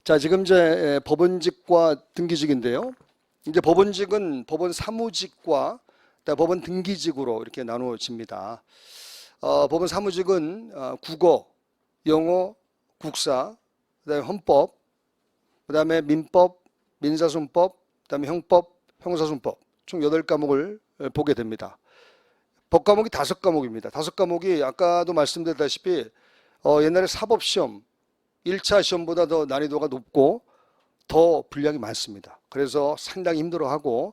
자, 지금 이제 법원직과 등기직인데요. 이제 법원직은 법원 사무직과 법원 등기직으로 이렇게 나누어집니다. 법원 사무직은 국어, 영어, 국사, 그다음에 헌법, 그다음에 민법, 민사소송법, 그다음에 형법, 형사소송법 총 8과목을 보게 됩니다. 법과목이 5과목입니다. 5과목이 아까도 말씀드렸다시피 옛날에 사법시험 1차 시험보다 더 난이도가 높고 더 분량이 많습니다. 그래서 상당히 힘들어하고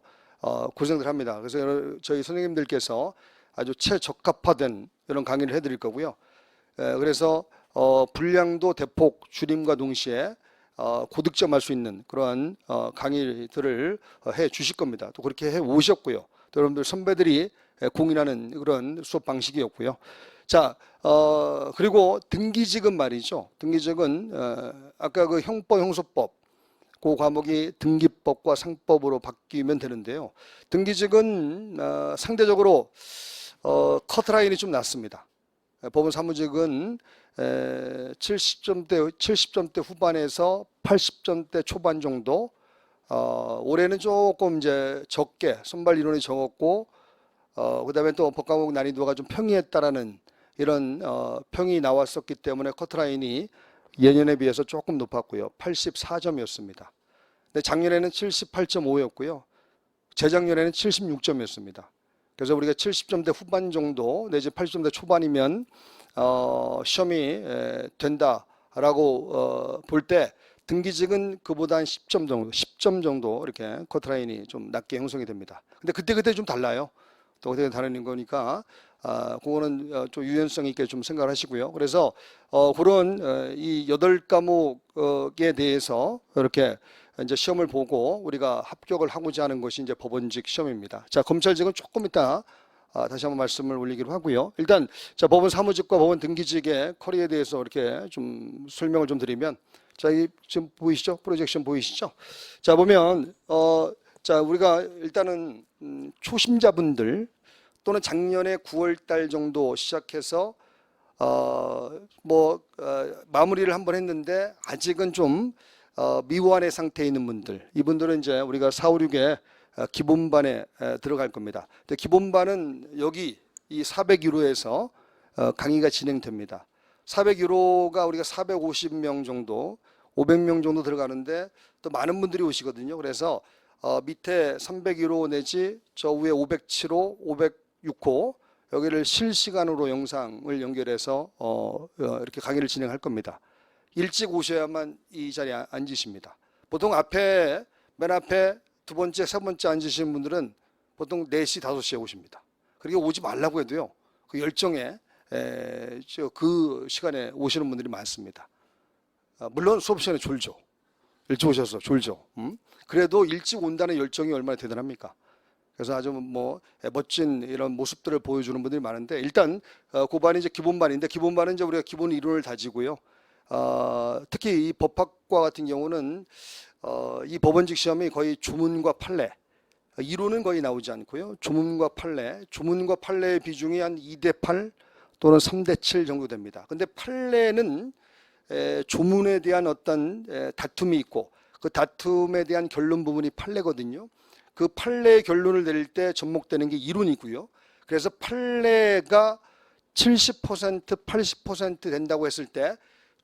고생들 합니다. 그래서 저희 선생님들께서 아주 최적합화된 이런 강의를 해드릴 거고요. 그래서 분량도 대폭 줄임과 동시에 고득점할 수 있는 그러한 강의들을 해 주실 겁니다. 또 그렇게 해 오셨고요. 또 여러분들 선배들이 공인하는 그런 수업 방식이었고요. 자, 그리고 등기직은 말이죠. 등기직은 아까 그 형법, 형소법 그 과목이 등기법과 상법으로 바뀌면 되는데요. 등기직은 상대적으로 커트라인이 좀 낮습니다. 법원 사무직은 70점대 후반에서 80점대 초반 정도. 올해는 조금 이제 적게 선발 인원이 적었고, 그다음에 또 법과목 난이도가 좀 평이했다라는 이런 평이 나왔었기 때문에 커트라인이 예년에 비해서 조금 높았고요. 84점이었습니다. 근데 작년에는 78.5였고요. 재작년에는 76점이었습니다. 그래서 우리가 70점대 후반 정도 내지 80점대 초반이면 시험이 된다라고 볼 때 등기직은 그보다 한 10점 정도 이렇게 커트라인이 좀 낮게 형성이 됩니다. 근데 그때 좀 달라요. 또 그때 다른 거니까 그거는 좀 유연성 있게 좀 생각을 하시고요. 그래서 그런 이 8과목에 대해서 이렇게 이제 시험을 보고 우리가 합격을 하고자 하는 것이 이제 법원직 시험입니다. 자, 검찰직은 조금 이따 다시 한번 말씀을 올리기로 하고요. 일단 자, 법원 사무직과 법원 등기직의 커리어에 대해서 이렇게 좀 설명을 좀 드리면, 자, 이 지금 보이시죠? 프로젝션 보이시죠? 자, 보면 자, 우리가 일단은 초심자분들 또는 작년에 9월 달 정도 시작해서 마무리를 한번 했는데 아직은 좀 미완의 상태에 있는 분들, 이분들은 이제 우리가 4, 5, 6에 기본반에 들어갈 겁니다. 근데 기본반은 여기 이 401호에서 강의가 진행됩니다. 401호가 우리가 450명 정도, 500명 정도 들어가는데 또 많은 분들이 오시거든요. 그래서 밑에 301호 내지 저 위에 507호, 506호 여기를 실시간으로 영상을 연결해서 이렇게 강의를 진행할 겁니다. 일찍 오셔야만 이 자리에 앉으십니다. 보통 맨 앞에 두 번째, 세 번째 앉으시는 분들은 보통 4시, 5시에 오십니다. 그리고 오지 말라고 해도요, 그 열정에 그 시간에 오시는 분들이 많습니다. 물론 수업 시간에 졸죠. 일찍 오셔서 졸죠. 그래도 일찍 온다는 열정이 얼마나 대단합니까? 그래서 아주 멋진 이런 모습들을 보여주는 분들이 많은데, 일단 고반이 이제 기본반인데, 기본반은 이제 우리가 기본 이론을 다지고요. 특히 이 법학과 같은 경우는 이 법원직 시험이 거의 조문과 판례, 이론은 거의 나오지 않고요. 조문과 판례의 비중이 한 2대8 또는 3대7 정도 됩니다. 근데 판례는 조문에 대한 어떤 다툼이 있고 그 다툼에 대한 결론 부분이 판례거든요. 그 판례의 결론을 내릴 때 접목되는 게 이론이고요. 그래서 판례가 70%, 80% 된다고 했을 때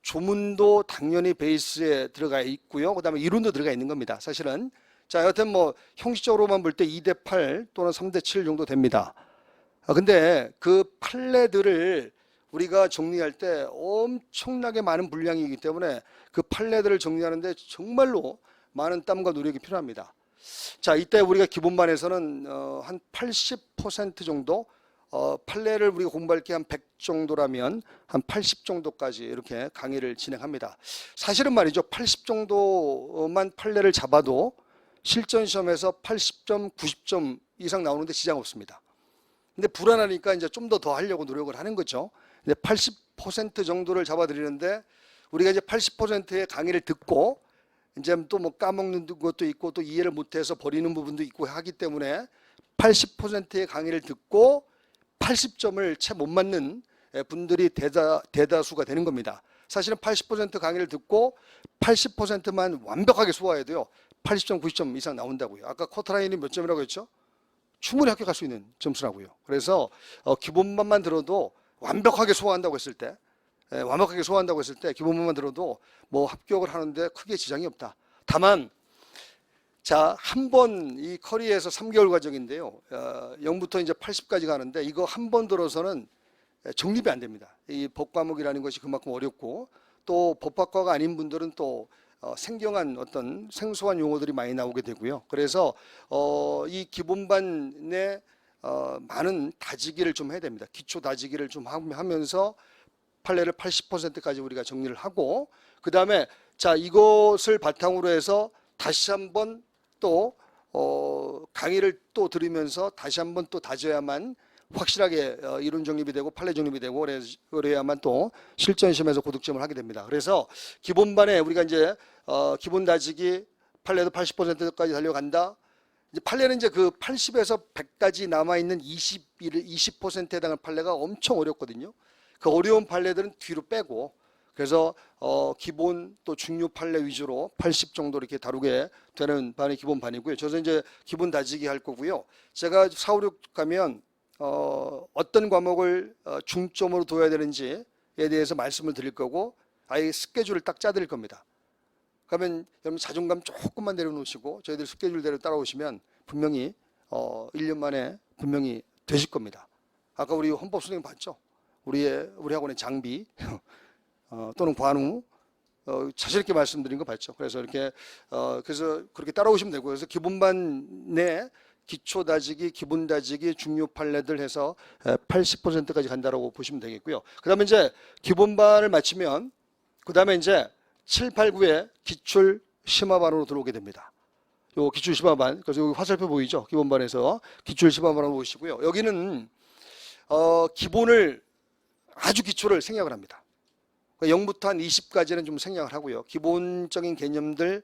조문도 당연히 베이스에 들어가 있고요. 그 다음에 이론도 들어가 있는 겁니다. 사실은. 자, 여하튼 형식적으로만 볼 때 2대8 또는 3대7 정도 됩니다. 근데 그 판례들을 우리가 정리할 때 엄청나게 많은 분량이기 때문에 그 판례들을 정리하는데 정말로 많은 땀과 노력이 필요합니다. 자, 이때 우리가 기본반에서는 한 80% 정도 판례를 우리가 공부할 게 한 100 정도라면 한 80 정도까지 이렇게 강의를 진행합니다. 사실은 말이죠, 80 정도만 판례를 잡아도 실전 시험에서 80점, 90점 이상 나오는데 지장 없습니다. 근데 불안하니까 이제 좀 더 하려고 노력을 하는 거죠. 근데 80% 정도를 잡아드리는데 우리가 이제 80%의 강의를 듣고 이제 또 까먹는 것도 있고 또 이해를 못해서 버리는 부분도 있고 하기 때문에 80%의 강의를 듣고 80점을 채 못 맞는 분들이 대다수가 되는 겁니다. 사실은 80% 강의를 듣고 80%만 완벽하게 소화해야 돼요. 80점, 90점 이상 나온다고요. 아까 커트라인이 몇 점이라고 했죠? 충분히 합격할 수 있는 점수라고요. 그래서 기본반만 들어도 완벽하게 소화한다고 했을 때, 기본반만 들어도 뭐 합격을 하는데 크게 지장이 없다. 다만 자, 한 번 이 커리에서 3개월 과정인데요. 0부터 이제 80까지 가는데 이거 한 번 들어서는 정립이 안 됩니다. 이 법과목이라는 것이 그만큼 어렵고 또 법학과가 아닌 분들은 또 생경한 어떤 생소한 용어들이 많이 나오게 되고요. 그래서 이 기본반에 많은 다지기를 좀 해야 됩니다. 기초 다지기를 좀 하면서 판례를 80%까지 우리가 정리를 하고 그 다음에 자 이것을 바탕으로 해서 다시 한번 또 강의를 또 들으면서 다시 한번 또 다져야만 확실하게 이론 정립이 되고 판례 정립이 되고 그래야만 또 실전 시험에서 고득점을 하게 됩니다. 그래서 기본반에 우리가 이제 기본 다지기 판례도 80%까지 달려간다. 이제 판례는 이제 그 80에서 100까지 남아 있는 20%에 해당하는 판례가 엄청 어렵거든요. 그 어려운 판례들은 뒤로 빼고 그래서 기본 또 중요 판례 위주로 80 정도 이렇게 다루게 되는 반이 기본 반이고요. 저는 이제 기본 다지기 할 거고요. 제가 4, 5, 6 가면 어떤 과목을 중점으로 둬야 되는지에 대해서 말씀을 드릴 거고 아예 스케줄을 딱 짜드릴 겁니다. 그러면 여러분 자존감 조금만 내려놓으시고 저희들 스케줄대로 따라오시면 분명히 1년 만에 분명히 되실 겁니다. 아까 우리 헌법 선생님 봤죠? 우리 학원의 장비 또는 관우 자신 있게 말씀드린 거 봤죠? 그래서 이렇게 그래서 그렇게 따라오시면 되고 그래서 기본반 내 기초 다지기, 기본 다지기, 중요 판례들 해서 80%까지 간다라고 보시면 되겠고요. 그다음에 이제 기본반을 마치면 그다음에 이제 7, 8, 9에 기출 심화반으로 들어오게 됩니다. 요 기출 심화반. 그래서 여기 화살표 보이죠? 기본반에서 기출 심화반으로 오시고요. 여기는 기본을 아주 기초를 생략을 합니다. 0부터 한 20까지는 좀 생략을 하고요. 기본적인 개념들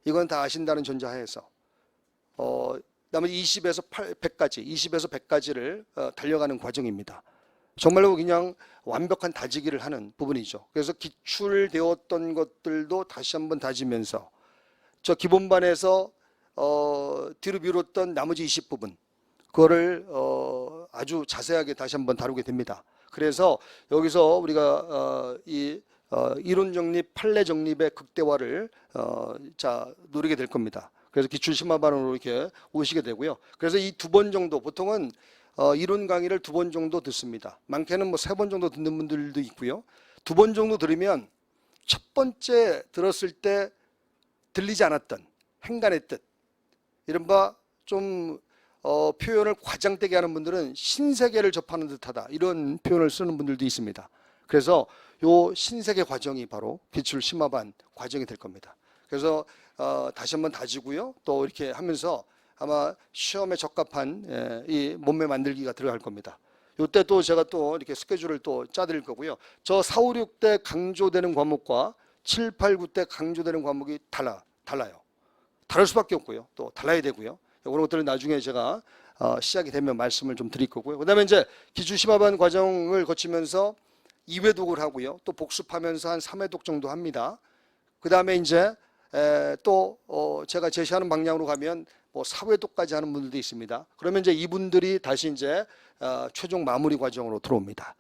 이건 다 아신다는 전제하에서 나머지 20에서 100까지를 달려가는 과정입니다. 정말로 그냥 완벽한 다지기를 하는 부분이죠. 그래서 기출되었던 것들도 다시 한번 다지면서 저 기본반에서 뒤로 미뤘던 나머지 20부분 그거를 아주 자세하게 다시 한번 다루게 됩니다. 그래서 여기서 우리가 이론 정립, 판례 정립의 극대화를 노리게 될 겁니다. 그래서 기출 심화반으로 이렇게 오시게 되고요. 그래서 이 2번 정도 보통은 이론 강의를 2번 정도 듣습니다. 많게는 뭐 3번 정도 듣는 분들도 있고요. 2번 정도 들으면 첫 번째 들었을 때 들리지 않았던 행간의 뜻 이른바 좀 표현을 과장되게 하는 분들은 신세계를 접하는 듯하다 이런 표현을 쓰는 분들도 있습니다. 그래서 요 신세계 과정이 바로 기출 심화반 과정이 될 겁니다. 그래서 다시 한번 다지고요. 또 이렇게 하면서 아마 시험에 적합한 이 몸매 만들기가 들어갈 겁니다. 이때 또 제가 또 이렇게 스케줄을 또 짜드릴 거고요. 저 4, 5, 6 때 강조되는 과목과 7, 8, 9 때 강조되는 과목이 달라요. 다를 수밖에 없고요. 또 달라야 되고요. 그런 것들은 나중에 제가 시작이 되면 말씀을 좀 드릴 거고요. 그다음에 이제 기출 심화반 과정을 거치면서 2회독을 하고요. 또 복습하면서 한 3회독 정도 합니다. 그다음에 이제 또 제가 제시하는 방향으로 가면 뭐 4회독까지 하는 분들도 있습니다. 그러면 이제 이분들이 다시 이제 최종 마무리 과정으로 들어옵니다.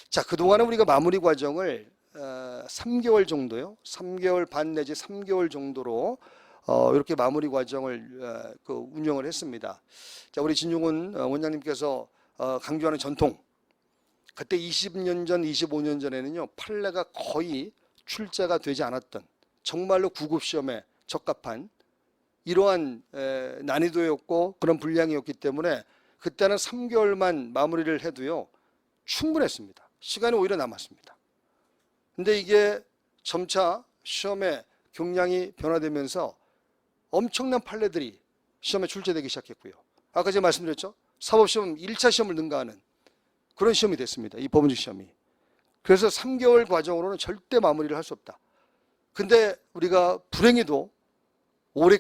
자, 그동안은 우리가 마무리 과정을 3개월 정도요. 3개월 반 내지 3개월 정도로 이렇게 마무리 과정을 운영을 했습니다. 자, 우리 진용훈 원장님께서 강조하는 전통. 그때 20년 전, 25년 전에는요. 판례가 거의 출제가 되지 않았던 정말로 구급 시험에 적합한 이러한 난이도였고 그런 분량이었기 때문에 그때는 3개월만 마무리를 해도요. 충분했습니다. 시간이 오히려 남았습니다. 근데 이게 점차 시험의 경량이 변화되면서 엄청난 판례들이 시험에 출제되기 시작했고요. 아까 제가 말씀드렸죠. 사법시험 1차 시험을 능가하는 그런 시험이 됐습니다. 이 법원직 시험이. 그래서 3개월 과정으로는 절대 마무리를 할 수 없다. 근데 우리가 불행히도 올해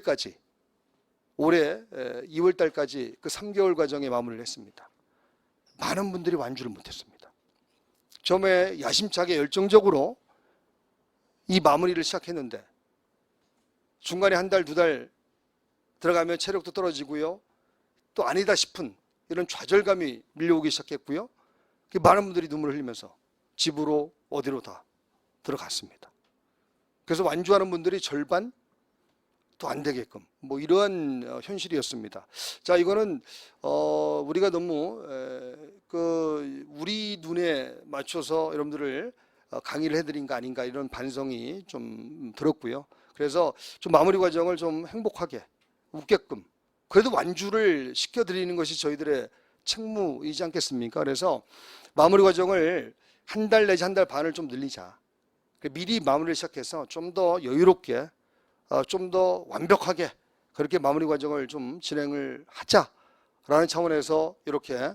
2월 달까지 그 3개월 과정에 마무리를 했습니다. 많은 분들이 완주를 못했습니다. 처음에 야심차게 열정적으로 이 마무리를 시작했는데 중간에 한 달, 두 달 들어가면 체력도 떨어지고요. 또 아니다 싶은 이런 좌절감이 밀려오기 시작했고요. 많은 분들이 눈물을 흘리면서 집으로 어디로 다 들어갔습니다. 그래서 완주하는 분들이 절반 또 안 되게끔 뭐 이러한 현실이었습니다. 자, 이거는 우리가 너무 우리 눈에 맞춰서 여러분들을 강의를 해드린 거 아닌가 이런 반성이 좀 들었고요. 그래서 좀 마무리 과정을 좀 행복하게 웃게끔 그래도 완주를 시켜드리는 것이 저희들의 책무이지 않겠습니까? 그래서 마무리 과정을 한 달 내지 한 달 반을 좀 늘리자. 미리 마무리를 시작해서 좀 더 여유롭게 좀 더 완벽하게 그렇게 마무리 과정을 좀 진행을 하자라는 차원에서 이렇게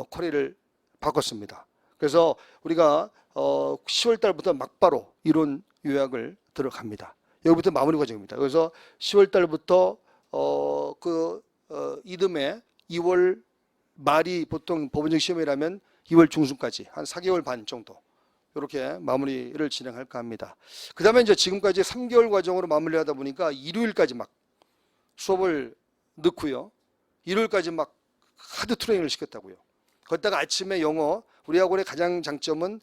코리를 바꿨습니다. 그래서 우리가 10월 달부터 막바로 이론 요약을 들어갑니다. 여기부터 마무리 과정입니다. 그래서 10월 달부터 이듬해 2월 말이 보통 법원적 시험이라면 2월 중순까지 한 4개월 반 정도 이렇게 마무리를 진행할까 합니다. 그 다음에 이제 지금까지 3개월 과정으로 마무리하다 보니까 일요일까지 막 수업을 넣고요. 일요일까지 막 하드 트레이닝을 시켰다고요. 거기다가 아침에 영어, 우리 학원의 가장 장점은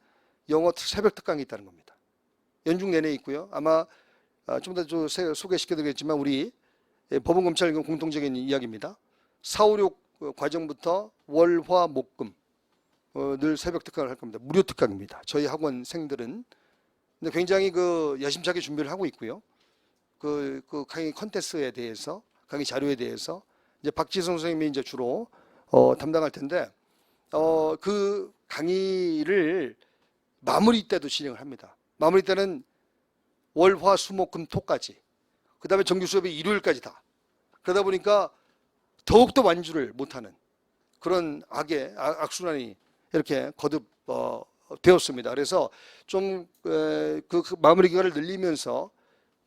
영어 새벽 특강이 있다는 겁니다. 연중 내내 있고요. 아마 좀 더 소개시켜드리겠지만 우리 법원검찰 공통적인 이야기입니다. 4, 5, 6 과정부터 월, 화, 목, 금 늘 새벽 특강을 할 겁니다. 무료 특강입니다. 저희 학원생들은 근데 굉장히 야심차게 준비를 하고 있고요. 강의 컨텐츠에 대해서, 강의 자료에 대해서 이제 박지성 선생님이 이제 주로 담당할 텐데 그 강의를 마무리 때도 진행을 합니다. 마무리 때는 월, 화, 수, 목, 금, 토까지. 그 다음에 정규 수업이 일요일까지 다. 그러다 보니까 더욱더 완주를 못하는 그런 악순환이 이렇게 거듭 되었습니다. 그래서 좀 그 마무리 기간을 늘리면서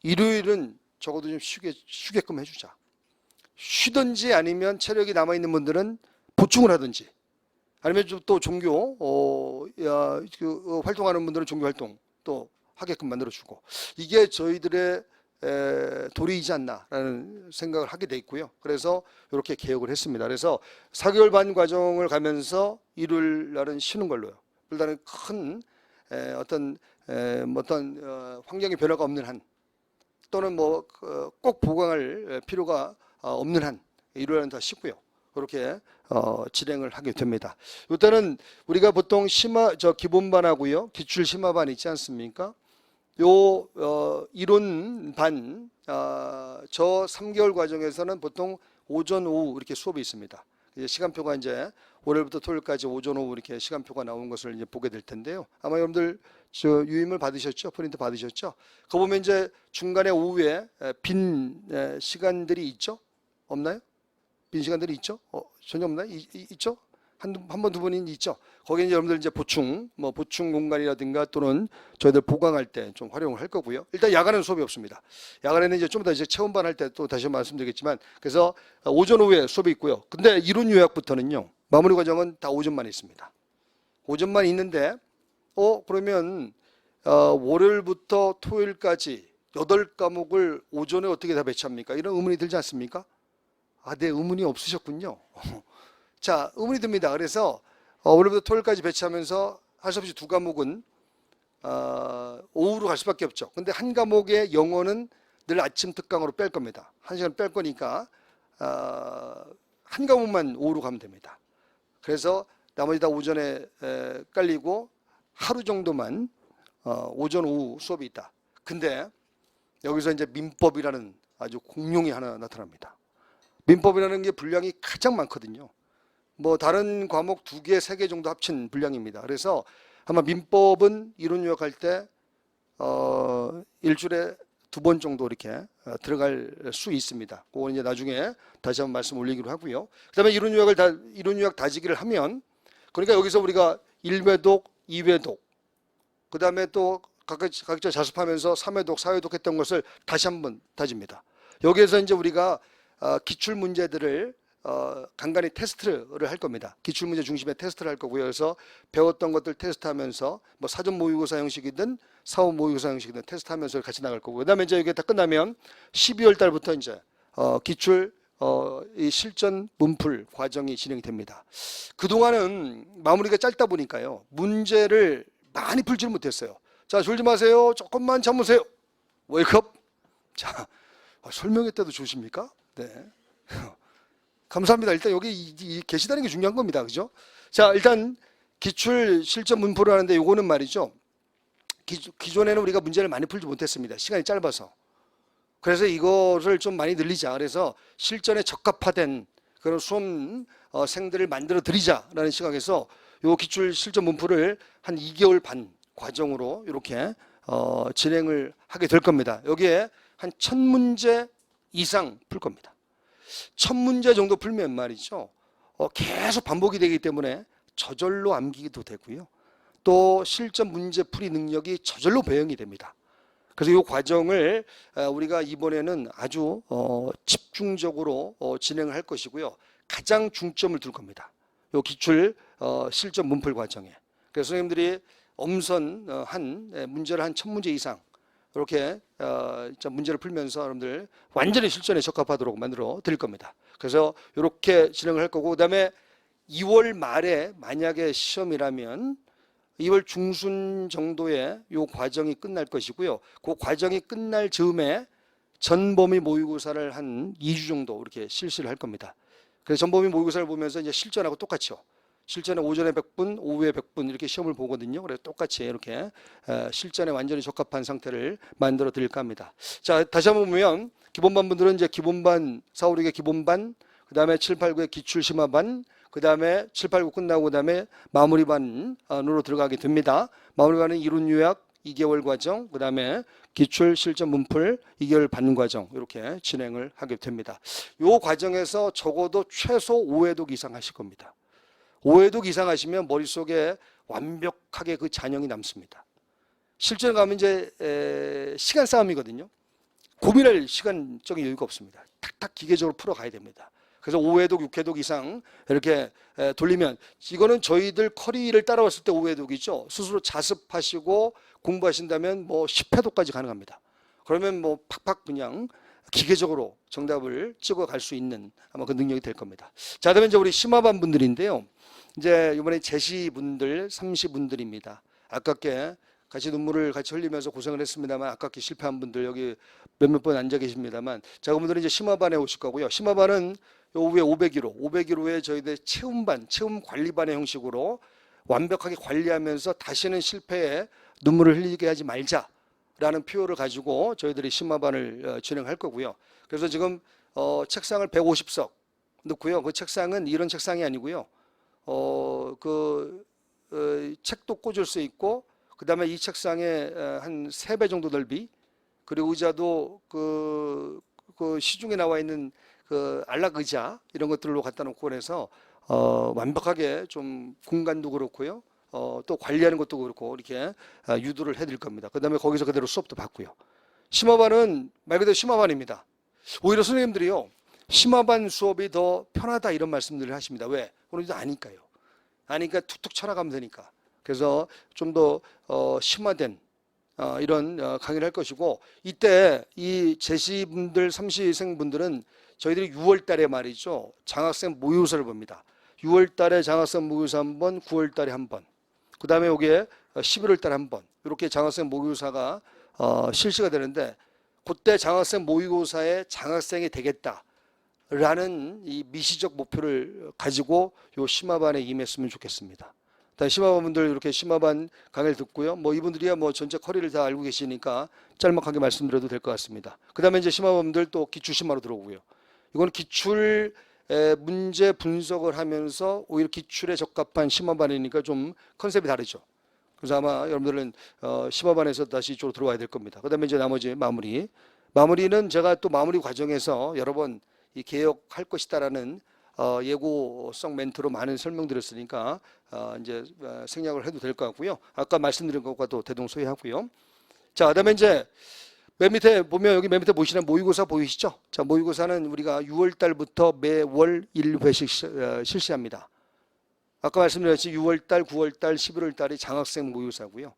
일요일은 적어도 좀 쉬게끔 해주자. 쉬든지 아니면 체력이 남아있는 분들은 보충을 하든지 아니면 좀 또 종교 활동하는 분들은 종교 활동 또 하게끔 만들어주고 이게 저희들의 도리이지 않나라는 생각을 하게 돼 있고요. 그래서 이렇게 개혁을 했습니다. 그래서 4개월 반 과정을 가면서 일요일 날은 쉬는 걸로요. 일단은 큰 어떤 환경의 변화가 없는 한 또는 꼭 보강할 필요가 없는 한 일요일은 다 쉬고요. 그렇게 진행을 하게 됩니다. 이때는 우리가 보통 기본반하고요, 기출 심화반 있지 않습니까? 이론 반, 저 3개월 과정에서는 보통 오전, 오후 이렇게 수업이 있습니다. 이제 시간표가 이제 월요일부터 토요일까지 오전, 오후 이렇게 시간표가 나온 것을 이제 보게 될 텐데요. 아마 여러분들 유임을 받으셨죠? 프린트 받으셨죠? 그거 보면 이제 중간에 오후에 빈 시간들이 있죠? 없나요? 빈 시간들이 있죠? 전혀 없나요? 있죠? 한 번, 두 번이 있죠. 거기에 여러분들 이제 보충 공간이라든가 또는 저희들 보강할 때 좀 활용을 할 거고요. 일단 야간에는 수업이 없습니다. 야간에는 이제 좀 더 이제 체험반 할 때 또 다시 말씀드리겠지만 그래서 오전 오후에 수업이 있고요. 근데 이론 요약부터는요. 마무리 과정은 다 오전만 있습니다. 오전만 있는데 그러면 월요일부터 토요일까지 8과목을 오전에 어떻게 다 배치합니까? 이런 의문이 들지 않습니까? 네, 의문이 없으셨군요. 자, 의문이 듭니다. 그래서 월요일부터 토요일까지 배치하면서 할 수 없이 2과목은 오후로 갈 수밖에 없죠. 근데 한 과목의 영어는 늘 아침 특강으로 뺄 겁니다. 1시간 뺄 거니까 한 과목만 오후로 가면 됩니다. 그래서 나머지 다 오전에 깔리고 하루 정도만 오전 오후 수업이 있다. 근데 여기서 이제 민법이라는 아주 공룡이 하나 나타납니다. 민법이라는 게 분량이 가장 많거든요. 다른 과목 2개, 3개 정도 합친 분량입니다. 그래서 아마 민법은 이론 요약할 때 일주일에 2번 정도 이렇게 들어갈 수 있습니다. 그건 이제 나중에 다시 한번 말씀 올리기로 하고요. 그다음에 이론 요약 다지기를 하면 그러니까 여기서 우리가 1회독, 2회독, 그다음에 또 각자 자습하면서 3회독, 4회독 했던 것을 다시 한번 다집니다. 여기에서 이제 우리가 기출 문제들을 간간히 테스트를 할 겁니다. 기출문제 중심의 테스트를 할 거고요. 그래서 배웠던 것들 테스트하면서 뭐 사전 모의고사 형식이든 사후 모의고사 형식이든 테스트하면서 같이 나갈 거고, 그다음에 이제 이게 다 끝나면 12월 달부터 이제 기출 이 실전 문풀 과정이 진행이 됩니다. 그동안은 마무리가 짧다 보니까요, 문제를 많이 풀지를 못했어요. 자, 졸지 마세요. 조금만 참으세요. 웨이크업. 자, 설명회 때도 주십니까? 네. 감사합니다. 일단 여기 계시다는 게 중요한 겁니다. 그죠? 자, 일단 기출 실전 문풀을 하는데 요거는 말이죠. 기존에는 우리가 문제를 많이 풀지 못했습니다. 시간이 짧아서. 그래서 이거를 좀 많이 늘리자. 그래서 실전에 적합화된 그런 수험생들을 만들어 드리자라는 시각에서 요 기출 실전 문풀을 한 2개월 반 과정으로 이렇게 진행을 하게 될 겁니다. 여기에 한 1000문제 이상 풀 겁니다. 1000문제 정도 풀면 말이죠, 계속 반복이 되기 때문에 저절로 암기도 되고요. 또 실전 문제 풀이 능력이 저절로 배영이 됩니다. 그래서 이 과정을 우리가 이번에는 아주 집중적으로 진행을 할 것이고요. 가장 중점을 둘 겁니다. 이 기출 실전 문풀 과정에. 그래서 선생님들이 엄선한 문제를 한 1000문제 이상 이렇게 문제를 풀면서 여러분들 완전히 실전에 적합하도록 만들어 드릴 겁니다. 그래서 이렇게 진행을 할 거고, 그다음에 2월 말에 만약에 시험이라면 2월 중순 정도에 이 과정이 끝날 것이고요. 그 과정이 끝날 즈음에 전범위 모의고사를 한 2주 정도 이렇게 실시를 할 겁니다. 그래서 전범위 모의고사를 보면서 이제 실전하고 똑같죠. 실전에 오전에 100분, 오후에 100분 이렇게 시험을 보거든요. 그래서 똑같이 이렇게 실전에 완전히 적합한 상태를 만들어 드릴까 합니다. 자, 다시 한번 보면 기본반 분들은 이제 기본반, 4, 5, 6의 기본반, 그 다음에 7, 8, 9의 기출심화반, 그 다음에 7, 8, 9 끝나고 그 다음에 마무리반으로 들어가게 됩니다. 마무리반은 이론 요약 2개월 과정, 그 다음에 기출 실전 문풀 2개월 반 과정 이렇게 진행을 하게 됩니다. 이 과정에서 적어도 최소 5회독 이상 하실 겁니다. 5회독 이상 하시면 머릿속에 완벽하게 그 잔영이 남습니다. 실전 가면 이제 시간 싸움이거든요. 고민할 시간적인 여유가 없습니다. 탁탁 기계적으로 풀어가야 됩니다. 그래서 5회독, 6회독 이상 이렇게 돌리면, 이거는 저희들 커리를 따라왔을 때 5회독이죠. 스스로 자습하시고 공부하신다면 뭐 10회독까지 가능합니다. 그러면 뭐 팍팍 그냥 기계적으로 정답을 찍어갈 수 있는 아마 그 능력이 될 겁니다. 자, 그다음에 이제 우리 심화반 분들인데요. 이제 이번에 제시분들 30분들입니다. 아깝게 같이 눈물을 같이 흘리면서 고생을 했습니다만 아깝게 실패한 분들 여기 몇몇 분 앉아 계십니다만, 자, 그분들은 이제 심화반에 오실 거고요. 심화반은 요 위에 501호에 저희들 체험반, 체험 관리반의 형식으로 완벽하게 관리하면서 다시는 실패에 눈물을 흘리게 하지 말자라는 표어를 가지고 저희들이 심화반을 진행할 거고요. 그래서 지금 책상을 150석 넣고요. 그 책상은 이런 책상이 아니고요. 책도 꽂을 수 있고, 그 다음에 이 책상에 한 3배 정도 넓이, 그리고 의자도 그 시중에 나와 있는 그 안락 의자 이런 것들로 갖다 놓고 그래서 완벽하게 좀 공간도 그렇고요. 또 관리하는 것도 그렇고 이렇게 유도를 해드릴 겁니다. 그 다음에 거기서 그대로 수업도 받고요. 심화반은 말 그대로 심화반입니다. 오히려 선생님들이요, 심화반 수업이 더 편하다 이런 말씀들을 하십니다. 왜? 오늘도 아니까요. 아니까 툭툭 쳐나가면 되니까. 그래서 좀 더 심화된 이런 강의를 할 것이고, 이때 이 제시분들 30생분들은 저희들이 6월 달에 말이죠, 장학생 모의고사를 봅니다. 6월 달에 장학생 모의고사 한 번, 9월 달에 한 번, 그 다음에 여기에 11월 달에 한 번, 이렇게 장학생 모의고사가 실시가 되는데, 그때 장학생 모의고사에 장학생이 되겠다라는 이 미시적 목표를 가지고 요 심화반에 임했으면 좋겠습니다. 심화반분들 이렇게 심화반 강의를 듣고요. 뭐 이분들이야 뭐 전체 커리를 다 알고 계시니까 짤막하게 말씀드려도 될 것 같습니다. 그 다음에 이제 심화반분들 또 기출심화로 들어오고요. 이건 기출 문제 분석을 하면서 오히려 기출에 적합한 심화반이니까 좀 컨셉이 다르죠. 그래서 아마 여러분들은 심화반에서 다시 이쪽으로 들어와야 될 겁니다. 그 다음에 이제 나머지 마무리는 제가 또 마무리 과정에서 여러 번 이 개혁할 것이다라는 예고성 멘트로 많은 설명드렸으니까 이제 생략을 해도 될 것 같고요. 아까 말씀드린 것과도 대동소이하고요. 자, 그다음에 이제 맨 밑에 보면 여기 맨 밑에 보시는 모의고사 보이시죠? 자, 모의고사는 우리가 6월 달부터 매월 1회씩 실시합니다. 아까 말씀드렸듯이 6월 달, 9월 달, 11월 달이 장학생 모의고사고요.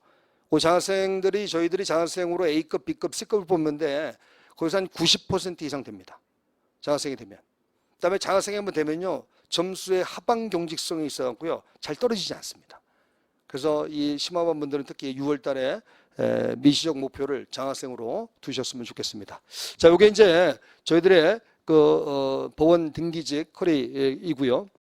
그 장학생들이 저희들이 장학생으로 A급, B급, C급을 뽑는데 거기서 한 90% 이상 됩니다. 장학생이 되면. 그다음에 장학생이 한번 되면요. 점수의 하방 경직성이 있어갖고요. 잘 떨어지지 않습니다. 그래서 이 심화반 분들은 특히 6월 달에 미시적 목표를 장학생으로 두셨으면 좋겠습니다. 자, 이게 이제 저희들의 그 법원 등기직 커리이고요.